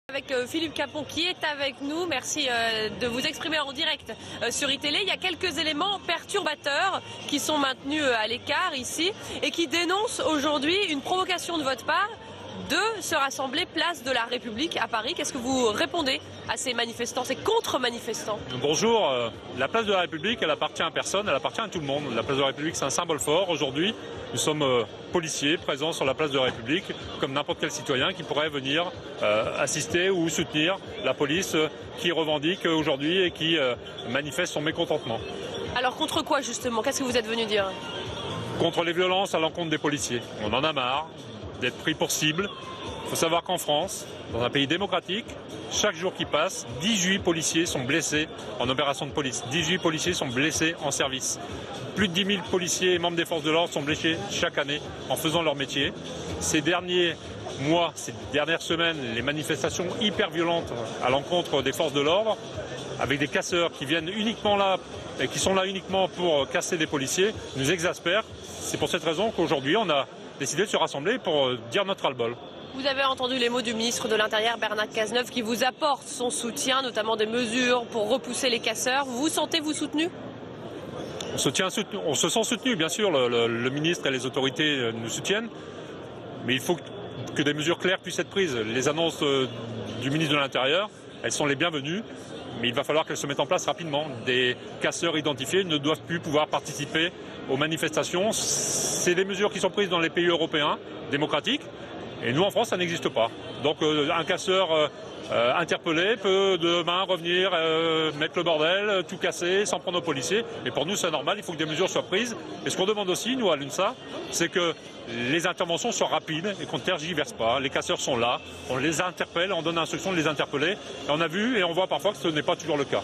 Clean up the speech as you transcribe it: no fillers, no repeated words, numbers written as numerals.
Avec Philippe Capon qui est avec nous. Merci de vous exprimer en direct sur iTélé. Il y a quelques éléments perturbateurs qui sont maintenus à l'écart ici et qui dénoncent aujourd'hui une provocation de votre part de se rassembler place de la République à Paris. Qu'est-ce que vous répondez à ces manifestants, ces contre-manifestants? Bonjour, la place de la République, elle appartient à personne, elle appartient à tout le monde. La place de la République, c'est un symbole fort. Aujourd'hui, nous sommes policiers présents sur la place de la République, comme n'importe quel citoyen qui pourrait venir assister ou soutenir la police qui revendique aujourd'hui et qui manifeste son mécontentement. Alors contre quoi justement? Qu'est-ce que vous êtes venu dire? Contre les violences à l'encontre des policiers. On en a marre d'être pris pour cible. Il faut savoir qu'en France, dans un pays démocratique, chaque jour qui passe, 18 policiers sont blessés en opération de police. 18 policiers sont blessés en service. Plus de 10 000 policiers et membres des forces de l'ordre sont blessés chaque année en faisant leur métier. Ces derniers mois, ces dernières semaines, les manifestations hyper violentes à l'encontre des forces de l'ordre, avec des casseurs qui viennent uniquement là et qui sont là uniquement pour casser des policiers, nous exaspèrent. C'est pour cette raison qu'aujourd'hui, on a décidé de se rassembler pour dire notre ras-le-bol. Vous avez entendu les mots du ministre de l'Intérieur, Bernard Cazeneuve, qui vous apporte son soutien, notamment des mesures pour repousser les casseurs. Vous vous sentez-vous soutenu? On se sent soutenu, bien sûr. Le ministre et les autorités nous soutiennent. Mais il faut que des mesures claires puissent être prises. Les annonces du ministre de l'Intérieur, elles sont les bienvenues. Mais il va falloir qu'elles se mettent en place rapidement. Des casseurs identifiés ne doivent plus pouvoir participer aux manifestations. C'est des mesures qui sont prises dans les pays européens démocratiques. Et nous, en France, ça n'existe pas. Donc un casseur interpellé peut demain revenir mettre le bordel, tout casser, s'en prendre aux policiers. Et pour nous, c'est normal, il faut que des mesures soient prises. Et ce qu'on demande aussi, nous, à l'UNSA, c'est que les interventions soient rapides et qu'on ne tergiverse pas. Les casseurs sont là, on les interpelle, on donne l'instruction de les interpeller. Et on a vu et on voit parfois que ce n'est pas toujours le cas.